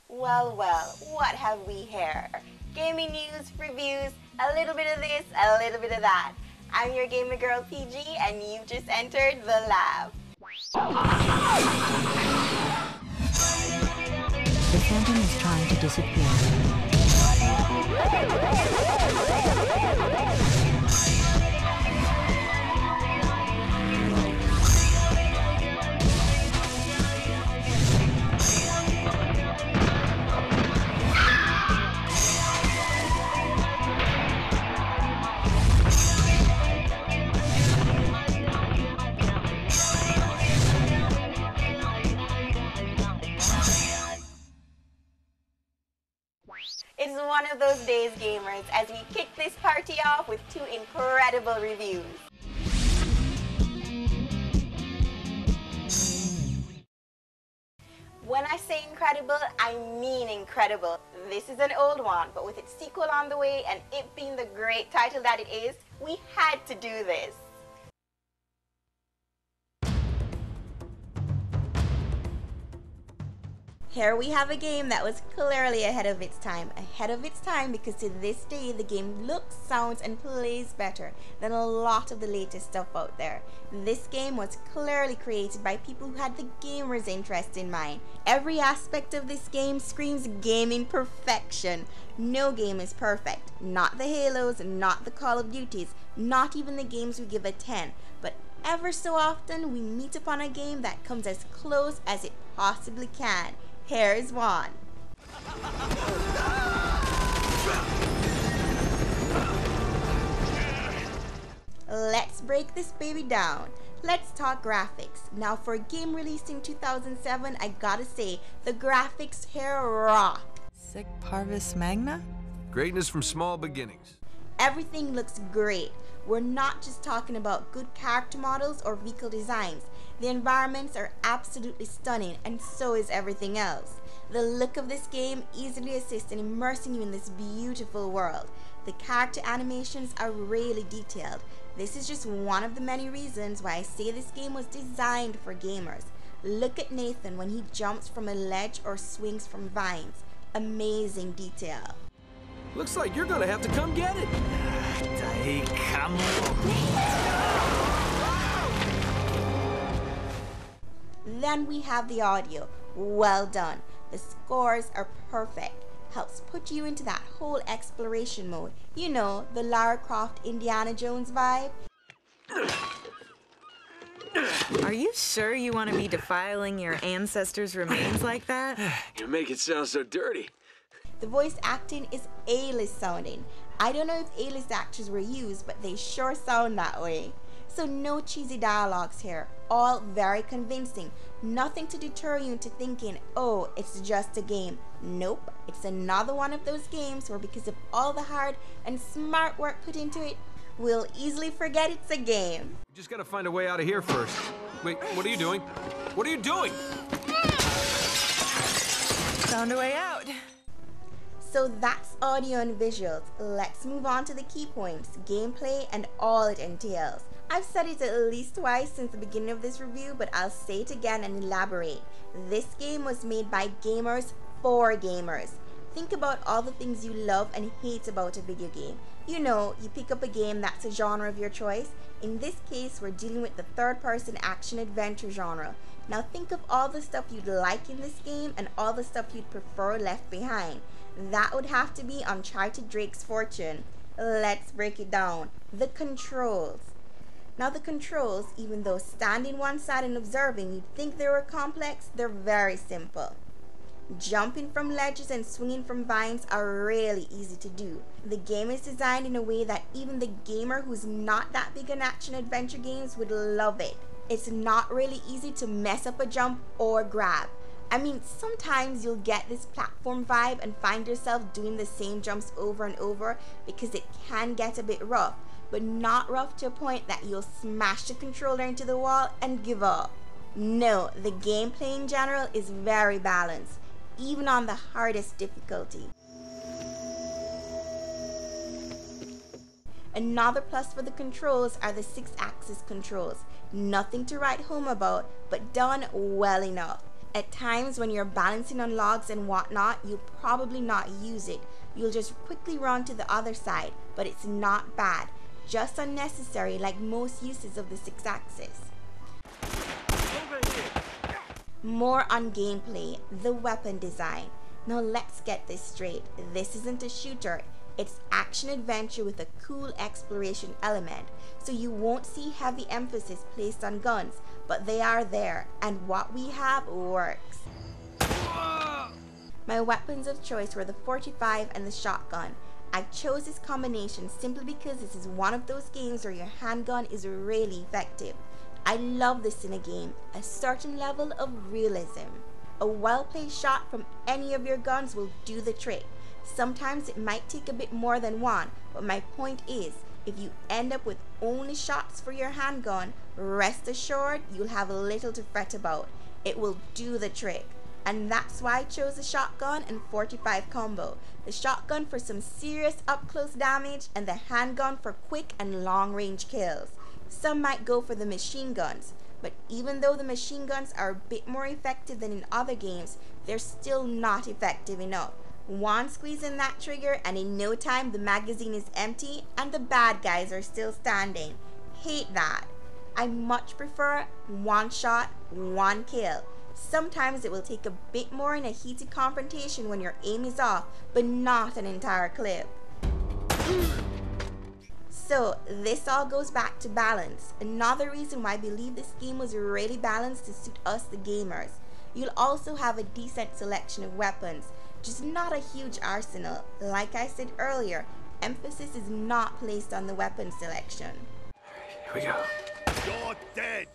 Well, well, what have we here? Gaming news, reviews, a little bit of this, a little bit of that. I'm your gamer girl PG, and you've just entered the lab. The Phantom is trying to disappear. It's one of those days, gamers, as we kick this party off with two incredible reviews. When I say incredible, I mean incredible. This is an old one, but with its sequel on the way and it being the great title that it is, we had to do this. Here we have a game that was clearly ahead of its time. Ahead of its time because to this day the game looks, sounds and plays better than a lot of the latest stuff out there. This game was clearly created by people who had the gamer's interest in mind. Every aspect of this game screams gaming perfection. No game is perfect. Not the Halos, not the Call of Duties, not even the games we give a 10. But ever so often we meet upon a game that comes as close as it possibly can. Here's one. Let's break this baby down. Let's talk graphics. Now for a game released in 2007, I gotta say, the graphics here rock. Sic parvis magna? Greatness from small beginnings. Everything looks great. We're not just talking about good character models or vehicle designs. The environments are absolutely stunning, and so is everything else. The look of this game easily assists in immersing you in this beautiful world. The character animations are really detailed. This is just one of the many reasons why I say this game was designed for gamers. Look at Nathan when he jumps from a ledge or swings from vines. Amazing detail. Looks like you're gonna have to come get it. Then we have the audio. Well done. The scores are perfect. Helps put you into that whole exploration mode. You know, the Lara Croft Indiana Jones vibe. Are you sure you want to be defiling your ancestors' remains like that? You make it sound so dirty. The voice acting is A-list sounding. I don't know if A-list actors were used, but they sure sound that way. So no cheesy dialogues here, all very convincing. Nothing to deter you into thinking, oh, it's just a game. Nope, it's another one of those games where because of all the hard and smart work put into it, we'll easily forget it's a game. You just gotta find a way out of here first. Wait, what are you doing? What are you doing? Found a way out. So that's audio and visuals. Let's move on to the key points, gameplay, and all it entails. I've said it at least twice since the beginning of this review, but I'll say it again and elaborate. This game was made by gamers for gamers. Think about all the things you love and hate about a video game. You know, you pick up a game that's a genre of your choice. In this case, we're dealing with the third-person action-adventure genre. Now think of all the stuff you'd like in this game and all the stuff you'd prefer left behind. That would have to be Uncharted Drake's Fortune. Let's break it down. The controls. Now the controls, even though standing one side and observing you'd think they were complex, they're very simple. Jumping from ledges and swinging from vines are really easy to do. The game is designed in a way that even the gamer who's not that big on action-adventure games would love it. It's not really easy to mess up a jump or grab. I mean, sometimes you'll get this platform vibe and find yourself doing the same jumps over and over because it can get a bit rough, but not rough to a point that you'll smash the controller into the wall and give up. No, the gameplay in general is very balanced, even on the hardest difficulty. Another plus for the controls are the 6-axis controls. Nothing to write home about, but done well enough. At times when you're balancing on logs and whatnot, you'll probably not use it. You'll just quickly run to the other side, but it's not bad. Just unnecessary like most uses of the 6-axis. More on gameplay, the weapon design. Now let's get this straight. This isn't a shooter. It's action-adventure with a cool exploration element, so you won't see heavy emphasis placed on guns, but they are there, and what we have works. My weapons of choice were the 45 and the shotgun. I chose this combination simply because this is one of those games where your handgun is really effective. I love this in a game, a certain level of realism. A well-placed shot from any of your guns will do the trick. Sometimes it might take a bit more than one, but my point is, if you end up with only shots for your handgun, rest assured you'll have little to fret about. It will do the trick. And that's why I chose the shotgun and 45 combo. The shotgun for some serious up-close damage and the handgun for quick and long-range kills. Some might go for the machine guns, but even though the machine guns are a bit more effective than in other games, they're still not effective enough. One squeeze in that trigger and in no time the magazine is empty and the bad guys are still standing. Hate that. I much prefer one shot, one kill. Sometimes it will take a bit more in a heated confrontation when your aim is off, but not an entire clip. So this all goes back to balance. Another reason why I believe this game was really balanced to suit us the gamers. You'll also have a decent selection of weapons, just not a huge arsenal. Like I said earlier, emphasis is not placed on the weapon selection. Here we go. You're dead!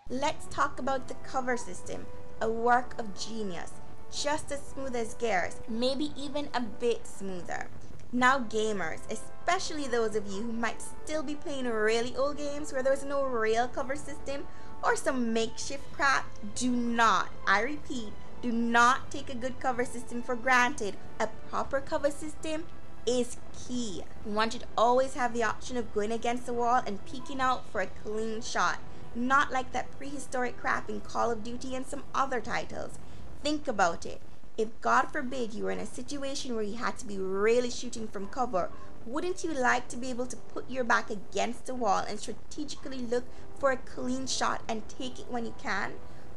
Let's talk about the cover system, a work of genius, just as smooth as Gears, maybe even a bit smoother. Now gamers, especially those of you who might still be playing really old games where there's no real cover system or some makeshift crap, do not, I repeat, do not take a good cover system for granted. A proper cover system is key. One should always have the option of going against the wall and peeking out for a clean shot. Not like that prehistoric crap in Call of Duty and some other titles. Think about it. If God forbid you were in a situation where you had to be really shooting from cover, wouldn't you like to be able to put your back against the wall and strategically look for a clean shot and take it when you can?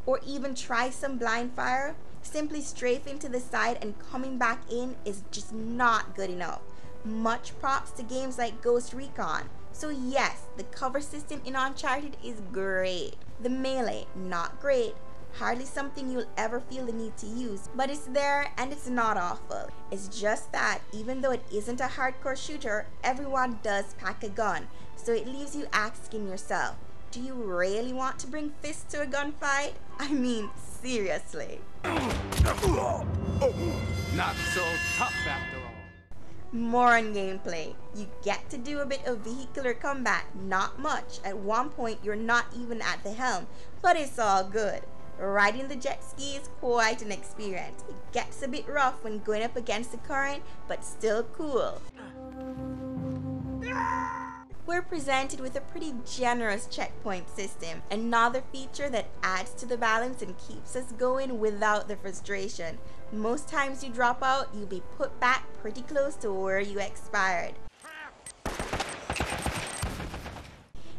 Or even try some blind fire? Simply strafing to the side and coming back in is just not good enough. Much props to games like Ghost Recon. So yes, the cover system in Uncharted is great. The melee, not great. Hardly something you'll ever feel the need to use, but it's there and it's not awful. It's just that even though it isn't a hardcore shooter, everyone does pack a gun. So it leaves you asking yourself, do you really want to bring fists to a gunfight? I mean, seriously. Not so tough after all. More on gameplay. You get to do a bit of vehicular combat, not much. At one point you're not even at the helm, but it's all good. Riding the jet ski is quite an experience. It gets a bit rough when going up against the current, but still cool. We're presented with a pretty generous checkpoint system, another feature that adds to the balance and keeps us going without the frustration. Most times you drop out, you'll be put back pretty close to where you expired.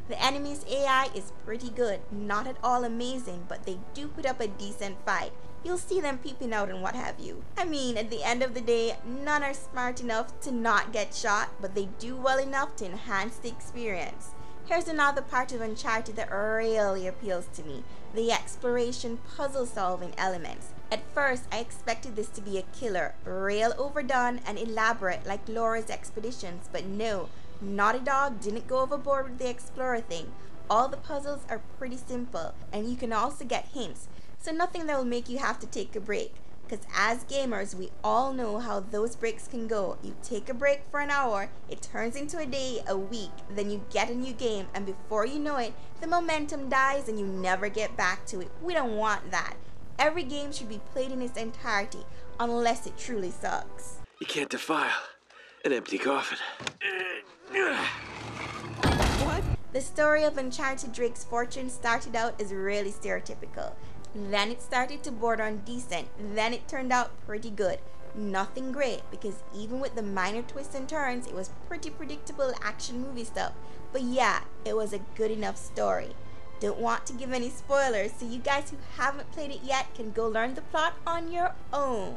The enemy's AI is pretty good, not at all amazing, but they do put up a decent fight. You'll see them peeping out and what have you. I mean, at the end of the day, none are smart enough to not get shot, but they do well enough to enhance the experience. Here's another part of Uncharted that really appeals to me, the exploration puzzle-solving elements. At first, I expected this to be a killer, real overdone and elaborate like Laura's expeditions, but no, Naughty Dog didn't go overboard with the explorer thing. All the puzzles are pretty simple, and you can also get hints, so nothing that will make you have to take a break. Because as gamers, we all know how those breaks can go. You take a break for an hour, it turns into a day, a week, then you get a new game, and before you know it, the momentum dies and you never get back to it. We don't want that. Every game should be played in its entirety, unless it truly sucks. You can't defile an empty coffin. What? The story of Uncharted Drake's Fortune started out as really stereotypical. Then it started to border on decent. Then it turned out pretty good. Nothing great, because even with the minor twists and turns, it was pretty predictable action movie stuff. But yeah, it was a good enough story. Don't want to give any spoilers, so you guys who haven't played it yet can go learn the plot on your own.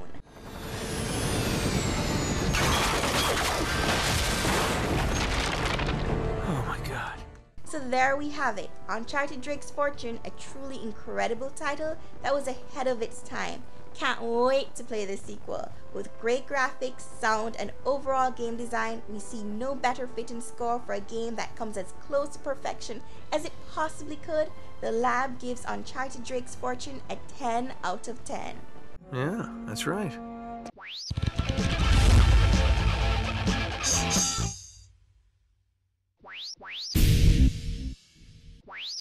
Oh my god. So there we have it, Uncharted Drake's Fortune, a truly incredible title that was ahead of its time. Can't wait to play the sequel. With great graphics, sound, and overall game design, we see no better fitting score for a game that comes as close to perfection as it possibly could. The lab gives Uncharted Drake's Fortune a 10 out of 10. Yeah, that's right.